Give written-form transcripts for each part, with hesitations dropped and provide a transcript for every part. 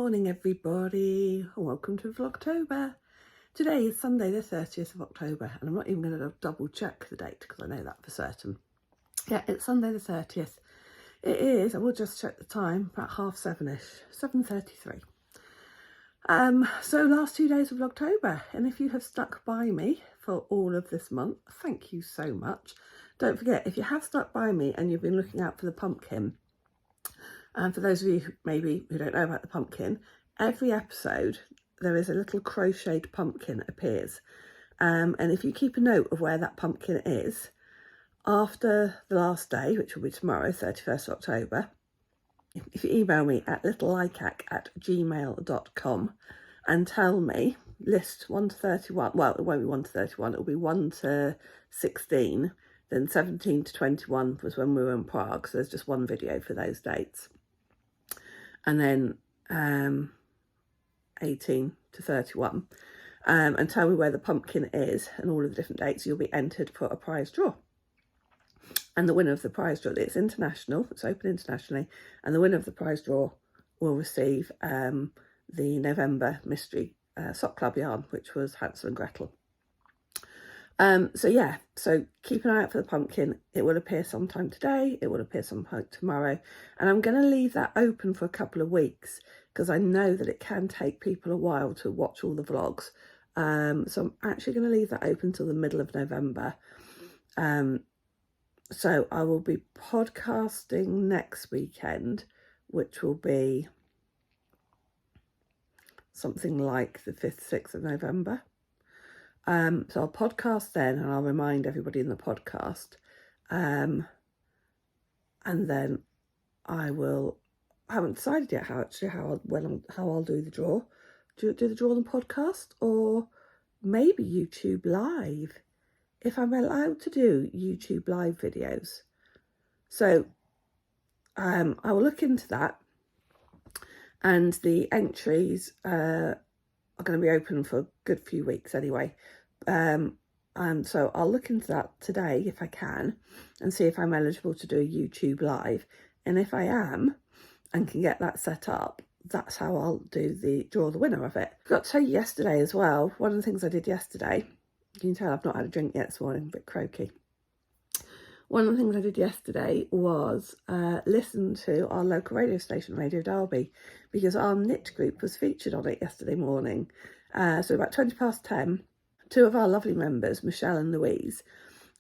morning everybody, and welcome to Vlogtober. Today is Sunday the 30th of October, and I'm not even going to double check the date because I know that for certain. Yeah, it's Sunday the 30th. It is, I will just check the time, about 7:30ish, 7:33. So last 2 days of Vlogtober, and if you have stuck by me for all of this month, thank you so much. Don't forget, if you have stuck by me and you've been looking out for the pumpkin, and for those of you who don't know about the pumpkin, every episode there is a little crocheted pumpkin appears. And if you keep a note of where that pumpkin is, after the last day, which will be tomorrow, 31st of October, if you email me at littlelikac@gmail.com and tell me, list 1 to 31, well, it won't be 1 to 31, it'll be 1 to 16, then 17 to 21 was when we were in Prague, so there's just one video for those dates. And then 18 to 31, and tell me where the pumpkin is and all of the different dates. You'll be entered for a prize draw. And the winner of the prize draw, it's international, it's open internationally, and the winner of the prize draw will receive the November mystery sock club yarn, which was Hansel and Gretel. So yeah, so keep an eye out for the pumpkin. It will appear sometime today, it will appear sometime tomorrow, and I'm going to leave that open for a couple of weeks because I know that it can take people a while to watch all the vlogs. So I'm actually going to leave that open till the middle of November. So I will be podcasting next weekend, which will be something like the 5th, 6th of November. So I'll podcast then, and I'll remind everybody in the podcast. And then I haven't decided yet how I'll do the draw. Do the draw on the podcast, or maybe YouTube Live, if I'm allowed to do YouTube Live videos. So I will look into that, and the entries are going to be open for a good few weeks anyway. And so I'll look into that today if I can and see if I'm eligible to do a YouTube Live. And if I am and can get that set up, that's how I'll draw the winner of it. I forgot to tell you yesterday as well, one of the things I did yesterday, you can tell I've not had a drink yet this morning, a bit croaky. One of the things I did yesterday was listen to our local radio station, Radio Derby, because our knit group was featured on it yesterday morning. So about 10:20, two of our lovely members, Michelle and Louise,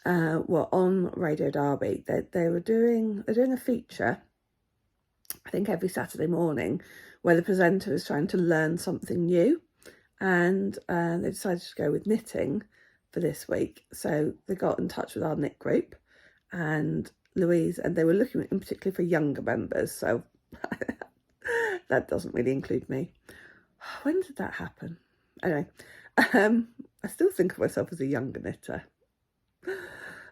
were on Radio Derby. They're doing a feature, I think every Saturday morning, where the presenter is trying to learn something new, and they decided to go with knitting for this week. So they got in touch with our knit group, and Louise, and they were looking in particular for younger members, so that doesn't really include me. When did that happen? Anyway, I still think of myself as a younger knitter.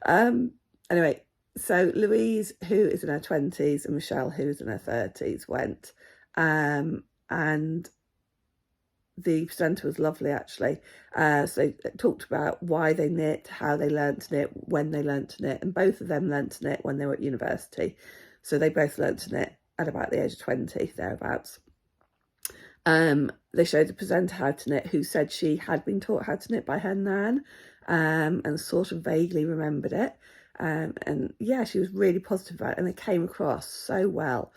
Anyway, so Louise, who is in her 20s, and Michelle, who is in her 30s, went, and the presenter was lovely, actually. So they talked about why they knit, how they learnt to knit, when they learnt to knit, and both of them learnt to knit when they were at university. So they both learnt to knit at about the age of 20, thereabouts. They showed the presenter how to knit, who said she had been taught how to knit by her nan, and sort of vaguely remembered it. And yeah, she was really positive about it, and it came across so well.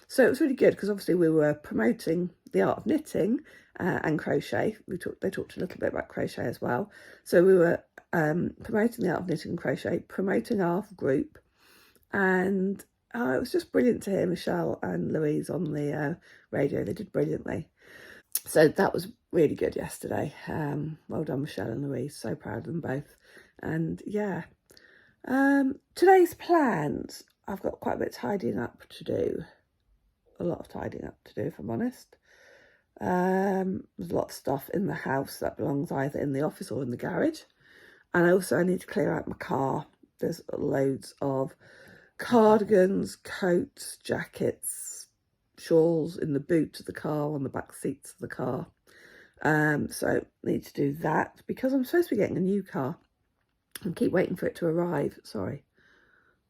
So it was really good because obviously we were promoting the art of knitting and crochet. They talked a little bit about crochet as well. So we were promoting the art of knitting and crochet, promoting our group, and it was just brilliant to hear Michelle and Louise on the radio. They did brilliantly. So that was really good yesterday. Well done, Michelle and Louise. So proud of them both. And yeah, today's plans, I've got quite a bit of tidying up to do. A lot of tidying up to do, if I'm honest. There's a lot of stuff in the house that belongs either in the office or in the garage. And I need to clear out my car. There's loads of cardigans, coats, jackets, shawls in the boot of the car, on the back seats of the car. So need to do that because I'm supposed to be getting a new car and keep waiting for it to arrive. Sorry,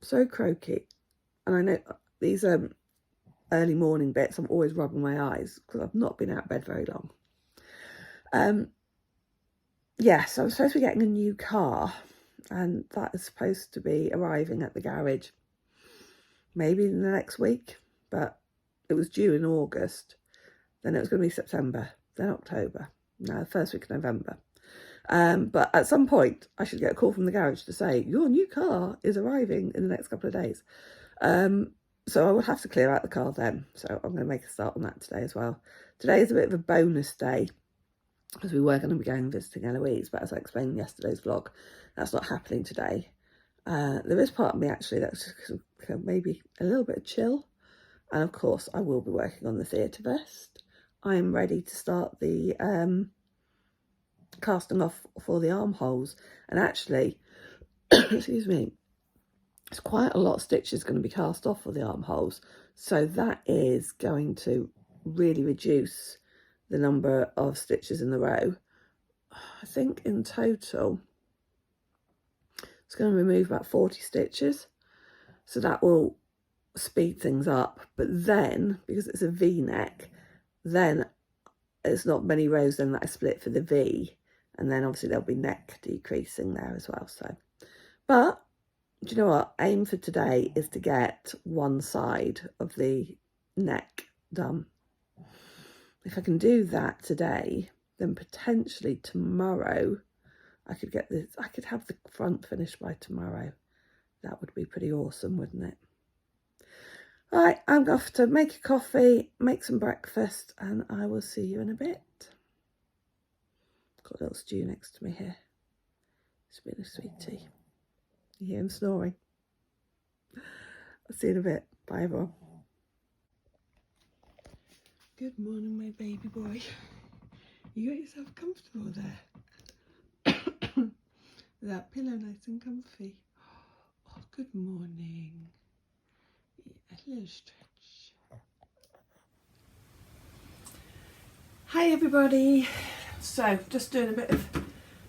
so croaky. And I know these early morning bits, I'm always rubbing my eyes because I've not been out of bed very long. Yeah, so I'm supposed to be getting a new car, and that is supposed to be arriving at the garage maybe in the next week, but it was due in August, then it was going to be September, then October, now the first week of November. But at some point I should get a call from the garage to say your new car is arriving in the next couple of days. So I will have to clear out the car then, so I'm going to make a start on that today as well. Today is a bit of a bonus day because we were going to be going and visiting Eloise, but as I explained in yesterday's vlog, that's not happening today. There is part of me actually that's maybe a little bit of chill, and of course I will be working on the theatre vest. I am ready to start the casting off for the armholes, and actually excuse me, it's quite a lot of stitches going to be cast off for the armholes, so that is going to really reduce the number of stitches in the row. I think in total it's going to remove about 40 stitches, so that will speed things up. But then, because it's a V-neck, then it's not many rows then that I split for the V, and then obviously there'll be neck decreasing there as well. So, but do you know what? Aim for today is to get one side of the neck done. If I can do that today, then potentially tomorrow I could get this. I could have the front finished by tomorrow. That would be pretty awesome, wouldn't it? All right, I'm off to make a coffee, make some breakfast, and I will see you in a bit. Got a little stew next to me here. It's been a sweet tea. You hear him snoring. I'll see you in a bit. Bye, everyone. Good morning, my baby boy. You got yourself comfortable there. With that pillow nice and comfy. Oh, good morning. Yeah, a little stretch. Hi, everybody. So, just doing a bit of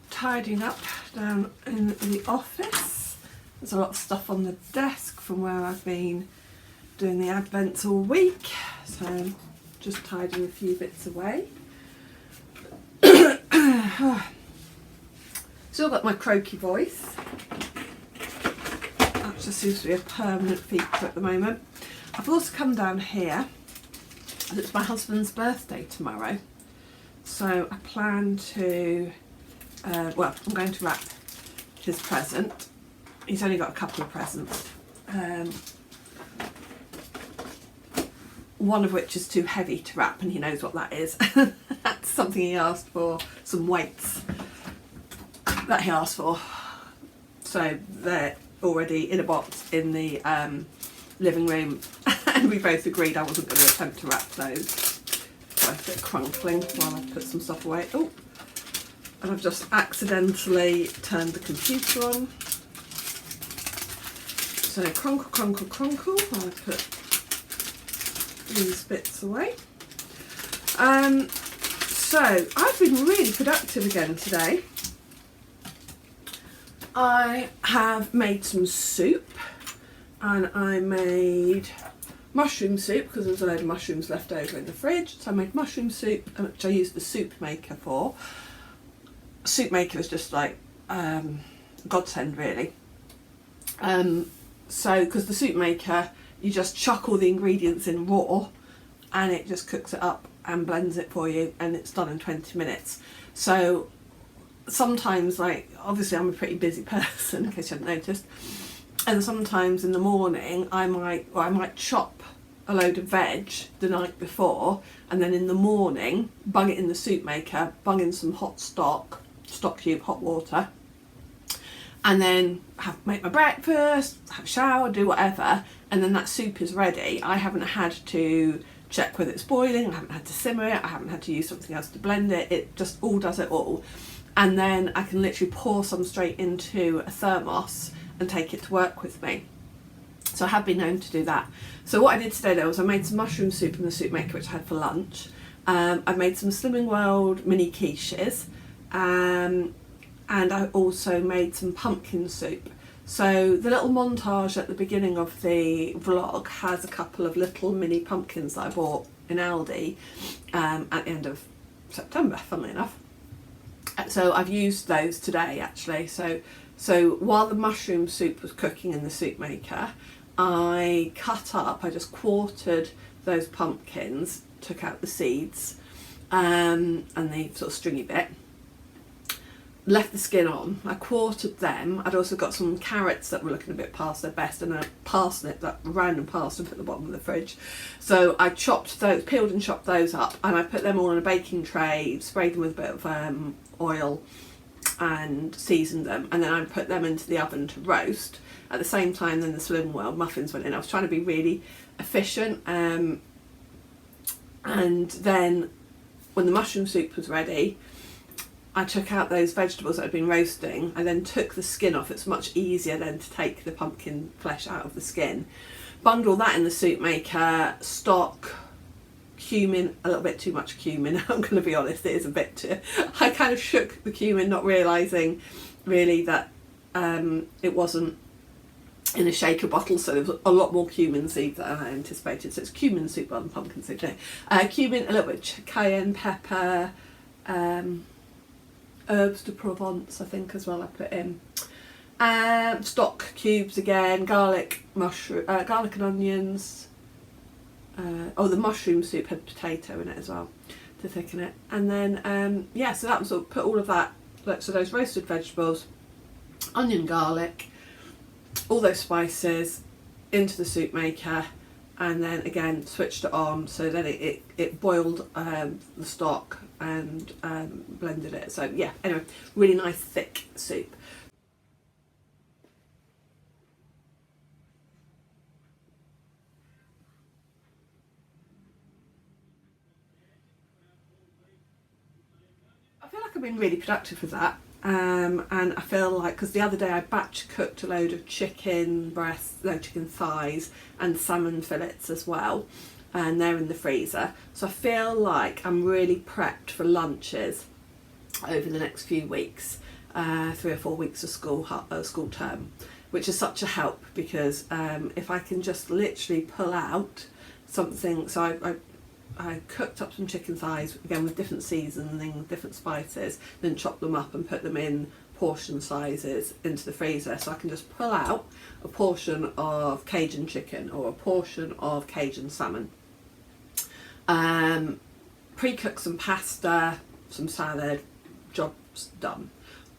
tidying up down in the office. There's a lot of stuff on the desk from where I've been doing the advents all week. So, just tidying a few bits away. Still got my croaky voice. That just seems to be a permanent feature at the moment. I've also come down here. It's my husband's birthday tomorrow. So I plan to, well, I'm going to wrap his present. He's only got a couple of presents. One of which is too heavy to wrap, and he knows what that is. That's something he asked for, some weights that he asked for. So they're already in a box in the living room, and we both agreed I wasn't going to attempt to wrap those. So a bit crunkling while I put some stuff away. Oh, and I've just accidentally turned the computer on. So crunkle, crunkle, crunkle while I put these bits away. So I've been really productive again today. I have made some soup, and I made mushroom soup because there was a load of mushrooms left over in the fridge. So I made mushroom soup, which I used the soup maker for. Soup maker is just like godsend, really. So because the soup maker, you just chuck all the ingredients in raw, and it just cooks it up and blends it for you, and it's done in 20 minutes. So sometimes, like, obviously I'm a pretty busy person, in case you hadn't noticed, and sometimes in the morning I might chop a load of veg the night before, and then in the morning bung it in the soup maker, bung in some hot stock cube, hot water, and then make my breakfast, have a shower, do whatever, and then that soup is ready. I haven't had to check whether it's boiling, I haven't had to simmer it, I haven't had to use something else to blend it, it just all does it all. And then I can literally pour some straight into a thermos and take it to work with me. So I have been known to do that. So what I did today though was I made some mushroom soup in the soup maker, which I had for lunch. I made some Slimming World mini quiches, and I also made some pumpkin soup. So the little montage at the beginning of the vlog has a couple of little mini pumpkins that I bought in Aldi at the end of September, funnily enough. So I've used those today actually. So while the mushroom soup was cooking in the soup maker, I just quartered those pumpkins, took out the seeds and the sort of stringy bit, left the skin on. I quartered them. I'd also got some carrots that were looking a bit past their best, and a parsnip, that random parsnip at the bottom of the fridge. So I peeled and chopped those up, and I put them all in a baking tray, sprayed them with a bit of oil and seasoned them, and then I put them into the oven to roast. At the same time, then the Slim World muffins went in. I was trying to be really efficient, and then when the mushroom soup was ready, I took out those vegetables that had been roasting. I then took the skin off. It's much easier then to take the pumpkin flesh out of the skin. Bundle that in the soup maker, stock, cumin, a little bit too much cumin, I'm going to be honest, it is a bit too... I kind of shook the cumin, not realising really that it wasn't in a shaker bottle, so there was a lot more cumin seeds than I anticipated. So it's cumin soup rather than pumpkin soup today. Cumin, a little bit of cayenne pepper, herbs de Provence I think as well I put in. Stock cubes again, garlic and onions. The mushroom soup had potato in it as well to thicken it. And then yeah, so that was put all of that, so those roasted vegetables, onion, garlic, all those spices into the soup maker, and then again switched it on, so then it boiled the stock and blended it. So yeah, anyway, really nice thick soup. I feel like I've been really productive with that. And I feel like, because the other day I batch cooked a load of chicken thighs and salmon fillets as well, and they're in the freezer. So I feel like I'm really prepped for lunches over the next few weeks, 3 or 4 weeks of school term, which is such a help, because if I can just literally pull out something. So I cooked up some chicken thighs, again with different seasoning, different spices, then chopped them up and put them in portion sizes into the freezer, so I can just pull out a portion of Cajun chicken or a portion of Cajun salmon. Pre-cook some pasta, some salad, job's done.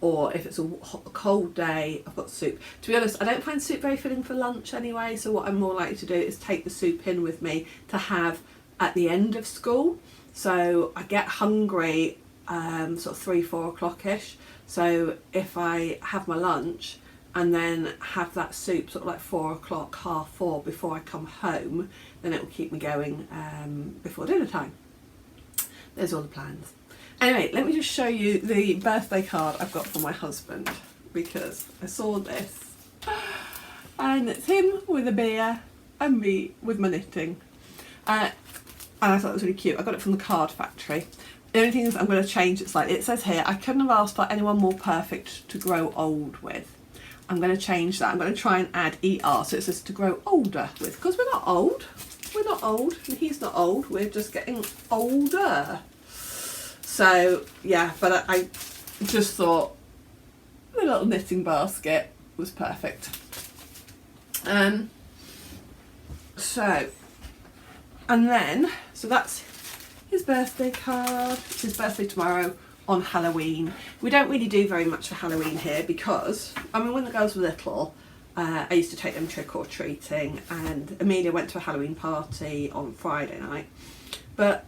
Or if it's a cold day, I've got soup. To be honest, I don't find soup very filling for lunch anyway, so what I'm more likely to do is take the soup in with me to have at the end of school. So I get hungry sort of 3-4 o'clock-ish. So if I have my lunch and then have that soup sort of like 4 o'clock, 4:30 before I come home, then it will keep me going before dinner time. There's all the plans. Anyway, let me just show you the birthday card I've got for my husband, because I saw this and it's him with a beer and me with my knitting. And I thought it was really cute. I got it from the Card Factory. The only thing is I'm going to change it slightly. It says here, I couldn't have asked for anyone more perfect to grow old with. I'm going to change that. I'm going to try and add ER, so it says to grow older with, because we're not old. We're not old, and he's not old. We're just getting older. So yeah, but I just thought the little knitting basket was perfect. So that's his birthday card. It's his birthday tomorrow on Halloween. We don't really do very much for Halloween here because, I mean, when the girls were little, I used to take them trick-or-treating, and Amelia went to a Halloween party on Friday night. But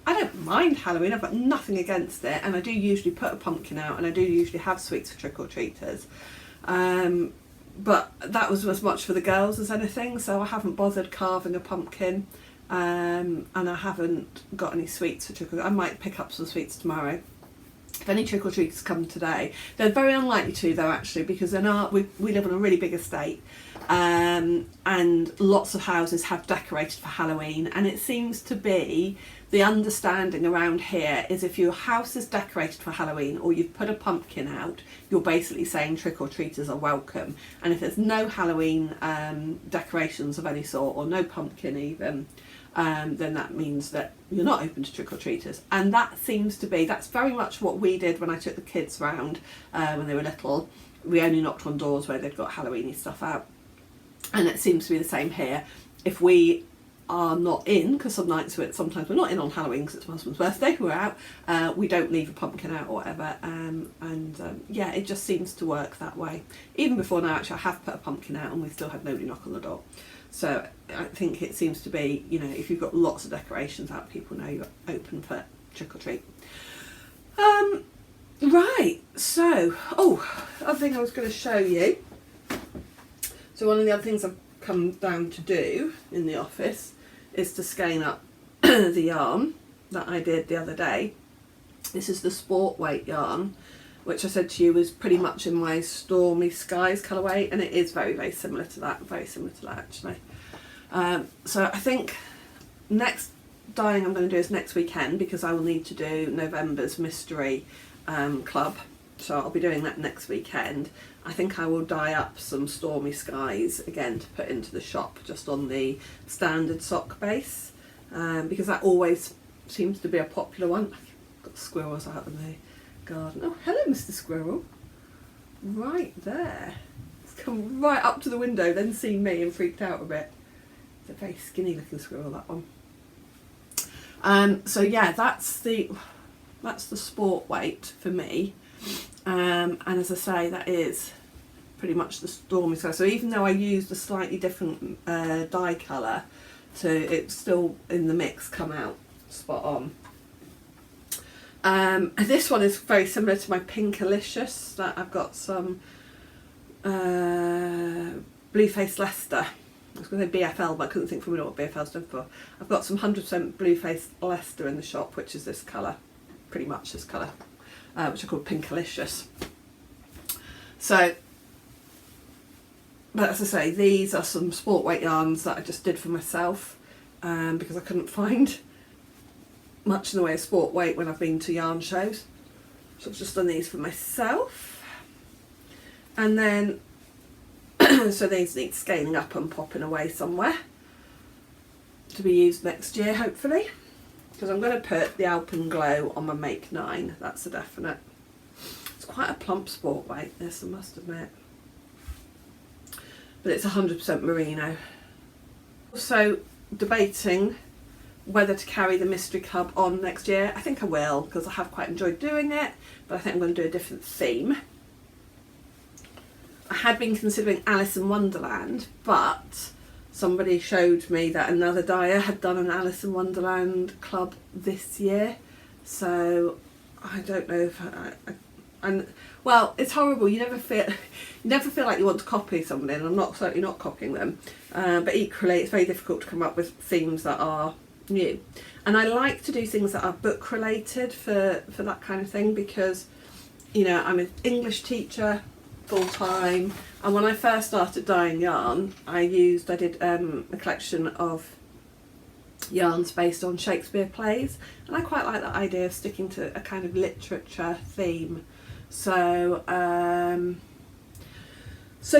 I don't mind Halloween, I've got nothing against it, and I do usually put a pumpkin out, and I do usually have sweets for trick-or-treaters. But that was as much for the girls as anything, so I haven't bothered carving a pumpkin, and I haven't got any sweets for trick-or-treaters. I might pick up some sweets tomorrow. If any trick-or-treaters come today, they're very unlikely to though, actually, because we live on a really big estate, and lots of houses have decorated for Halloween, and it seems to be the understanding around here is if your house is decorated for Halloween or you've put a pumpkin out, you're basically saying trick-or-treaters are welcome. And if there's no Halloween decorations of any sort, or no pumpkin even, then that means that you're not open to trick-or-treaters. And that seems to be, that's very much what we did when I took the kids round when they were little. We only knocked on doors where they'd got Halloweeny stuff out. And it seems to be the same here. If we are not in, because sometimes we're not in on Halloween because it's my husband's birthday, we're out, we don't leave a pumpkin out or whatever, yeah, it just seems to work that way. Even before now, actually, I have put a pumpkin out and we still had nobody knock on the door. So I think it seems to be, you know, if you've got lots of decorations out, people know you're open for trick or treat. Right, so, other thing I was going to show you. So one of the other things I've come down to do in the office is to skein up the yarn that I did the other day. This is the sport weight yarn, which I said to you was pretty much in my Stormy Skies colourway, and it is very, very similar to that, actually. So I think next dyeing I'm going to do is next weekend, because I will need to do November's mystery club, so I'll be doing that next weekend. I think I will dye up some Stormy Skies again to put into the shop, just on the standard sock base, because that always seems to be a popular one. I've got squirrels out in the garden. Oh, hello, Mr. Squirrel. Right there. It's come right up to the window, then seen me and freaked out a bit. It's a very skinny looking squirrel, that one. So yeah, that's the sport weight for me. And as I say, that is pretty much the Stormy Sky. So even though I used a slightly different dye colour, so it's still in the mix come out spot on. This one is very similar to my Pinkalicious that I've got some Blueface Leicester. I was going to say BFL, but I couldn't think for a minute what BFL stood for. I've got some 100% Blueface Leicester in the shop, which is this colour, pretty much this colour, which I call Pinkalicious. So, but as I say, these are some sport weight yarns that I just did for myself, because I couldn't find much in the way of sport weight when I've been to yarn shows. So I've just done these for myself. And then, so these need scaling up and popping away somewhere to be used next year, hopefully. Because I'm going to put the Alpenglow on my Make 9, that's a definite. It's quite a plump sport weight, this, I must admit. But it's 100% merino. Also debating whether to carry the Mystery Club on next year. I think I will, because I have quite enjoyed doing it, but I think I'm going to do a different theme. I had been considering Alice in Wonderland, but somebody showed me that another dyer had done an Alice in Wonderland club this year, so I don't know if well, it's horrible. You never feel like you want to copy somebody, and I'm certainly not copying them. But equally, it's very difficult to come up with themes that are new. And I like to do things that are book related for that kind of thing, because, you know, I'm an English teacher full time, and when I first started dyeing yarn, I did a collection of yarns based on Shakespeare plays, and I quite like that idea of sticking to a kind of literature theme. So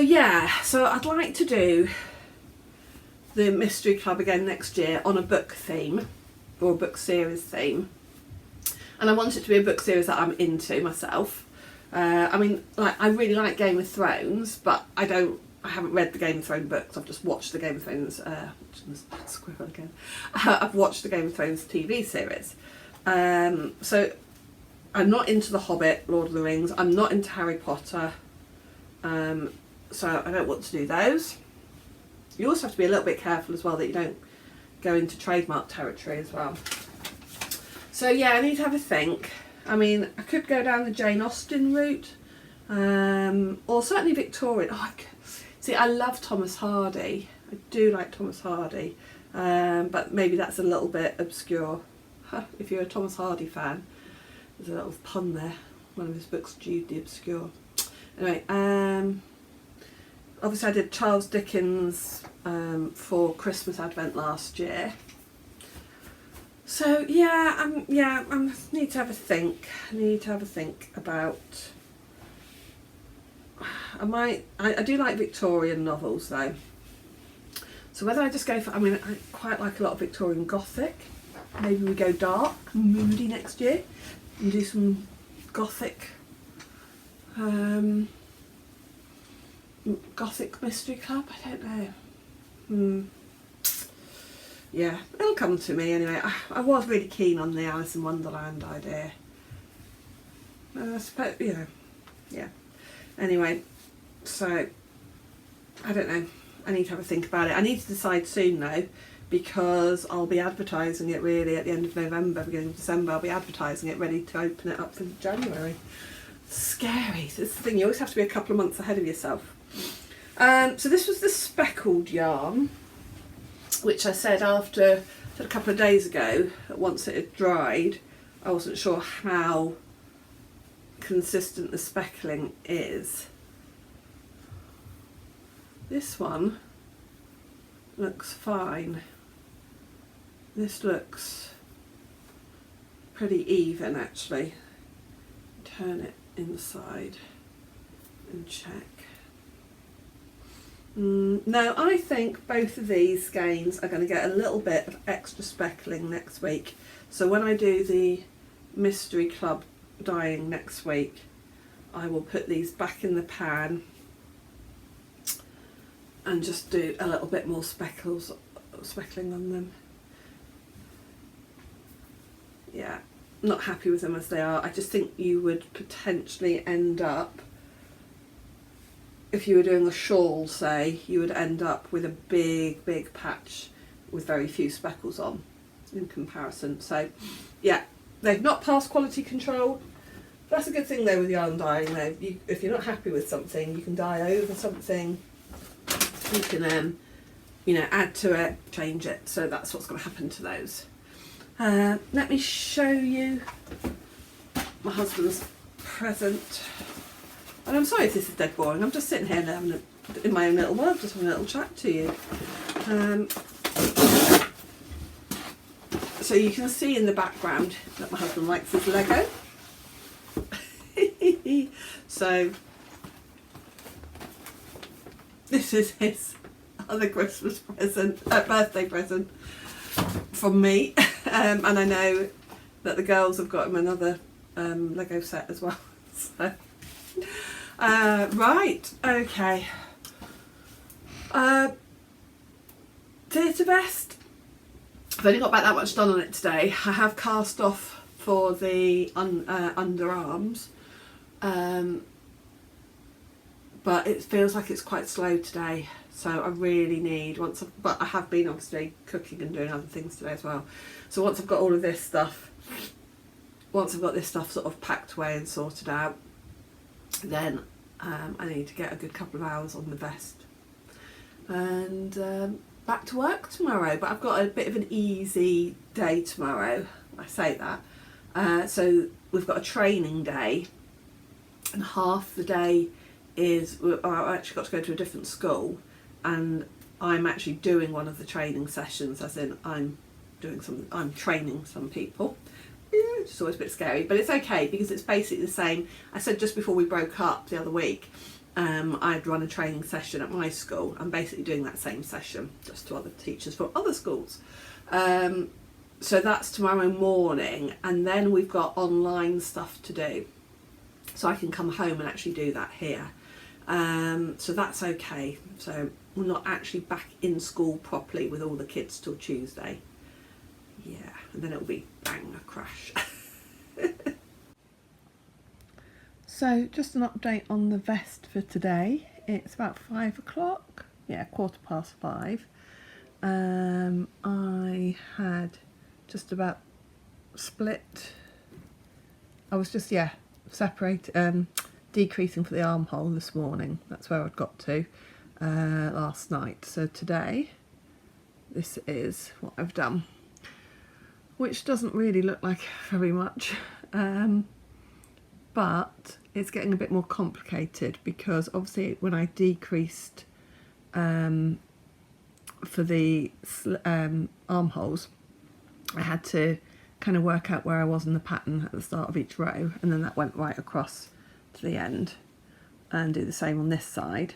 yeah, so I'd like to do the Mystery Club again next year on a book theme, or a book series theme, and I want it to be a book series that I'm into myself. I mean, like, I really like Game of Thrones, but I haven't read the Game of Thrones books. I've just watched the Game of Thrones. Squirrel again. I've watched the Game of Thrones TV series. So I'm not into The Hobbit, Lord of the Rings. I'm not into Harry Potter. So I don't want to do those. You also have to be a little bit careful as well that you don't go into trademark territory as well. So yeah, I need to have a think. I mean, I could go down the Jane Austen route, or certainly Victorian. See, I love Thomas Hardy. I do like Thomas Hardy, but maybe that's a little bit obscure. If you're a Thomas Hardy fan, there's a little pun there. One of his books, Jude the Obscure. Anyway, obviously I did Charles Dickens for Christmas Advent last year. So yeah, I need to have a think. I need to have a think about. I do like Victorian novels though. So whether I just go for, I quite like a lot of Victorian Gothic. Maybe we go dark, moody next year, and do some Gothic, Gothic Mystery Club. I don't know. Yeah, it'll come to me anyway. I was really keen on the Alice in Wonderland idea. I suppose, yeah. Anyway, so I don't know. I need to have a think about it. I need to decide soon though, because I'll be advertising it really at the end of November, beginning of December. I'll be advertising it, ready to open it up for January. Scary. So this is the thing, you always have to be a couple of months ahead of yourself. So this was the speckled yarn, which I said a couple of days ago, that once it had dried, I wasn't sure how consistent the speckling is. This one looks fine. This looks pretty even actually. Turn it inside and check. No, I think both of these skeins are going to get a little bit of extra speckling next week. So when I do the Mystery Club dyeing next week, I will put these back in the pan and just do a little bit more speckling on them. Yeah, not happy with them as they are. I just think you would potentially end up, if you were doing a shawl, say, you would end up with a big patch with very few speckles on in comparison. So yeah, they've not passed quality control. That's a good thing though with yarn dyeing though. If you're not happy with something, you can dye over something. You can add to it, change it. So that's what's going to happen to those. Let me show you my husband's present. And I'm sorry if this is dead boring. I'm just sitting here now in my own little world, just having a little chat to you. So you can see in the background that my husband likes his Lego. So this is his other Christmas present, birthday present from me. And I know that the girls have got him another Lego set as well. So. Right, okay. Theatre vest. I've only got about that much done on it today. I have cast off for the underarms, but it feels like it's quite slow today. So I really need, but I have been obviously cooking and doing other things today as well. So once I've got all of this stuff, sort of packed away and sorted out, then I need to get a good couple of hours on the vest and back to work tomorrow. But I've got a bit of an easy day tomorrow. I say that. So we've got a training day, and half the day is I actually got to go to a different school, and I'm actually doing one of the training sessions, as in I'm training some people. It's always a bit scary, but it's okay because it's basically the same. I said just before we broke up the other week, I'd run a training session at my school. I'm basically doing that same session just to other teachers from other schools. So that's tomorrow morning, and then we've got online stuff to do. So I can come home and actually do that here. So that's okay. So we're not actually back in school properly with all the kids till Tuesday. Yeah, and then it'll be bang, a crash. So just an update on the vest for today. It's about 5 o'clock, yeah, 5:15. I had just about split, I was just, decreasing for the armhole this morning. That's where I'd got to last night. So today, this is what I've done, which doesn't really look like very much, but it's getting a bit more complicated because obviously when I decreased for the armholes, I had to kind of work out where I was in the pattern at the start of each row, and then that went right across to the end, and do the same on this side.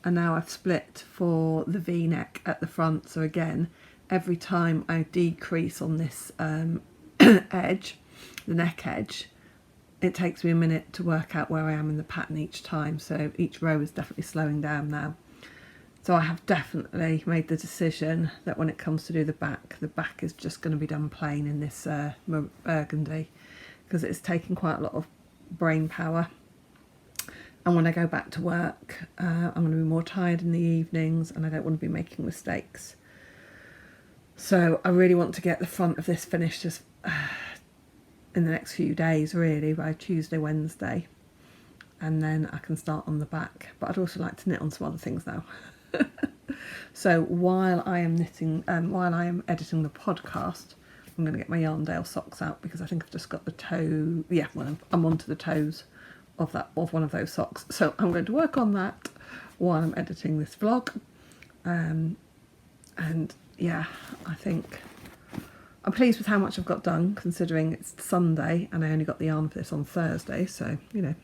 And now I've split for the V-neck at the front, so again, every time I decrease on this edge, the neck edge, it takes me a minute to work out where I am in the pattern each time, so each row is definitely slowing down now. So I have definitely made the decision that when it comes to do the back is just going to be done plain in this burgundy, because it's taking quite a lot of brain power. And when I go back to work, I'm going to be more tired in the evenings, and I don't want to be making mistakes. So I really want to get the front of this finished just in the next few days, really, by Tuesday, Wednesday. And then I can start on the back. But I'd also like to knit on some other things now. So while I am knitting, while I am editing the podcast, I'm going to get my Yarndale socks out, because I think I've just got the toe. Yeah, well, I'm onto the toes of one of those socks. So I'm going to work on that while I'm editing this vlog. And yeah, I think I'm pleased with how much I've got done, considering it's Sunday and I only got the yarn for this on Thursday. So, you know,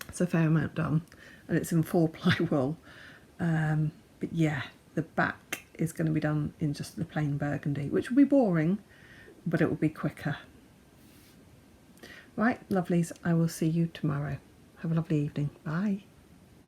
it's a fair amount done, and it's in 4-ply wool. But yeah, the back is going to be done in just the plain burgundy, which will be boring, but it will be quicker. Right, lovelies, I will see you tomorrow. Have a lovely evening. Bye.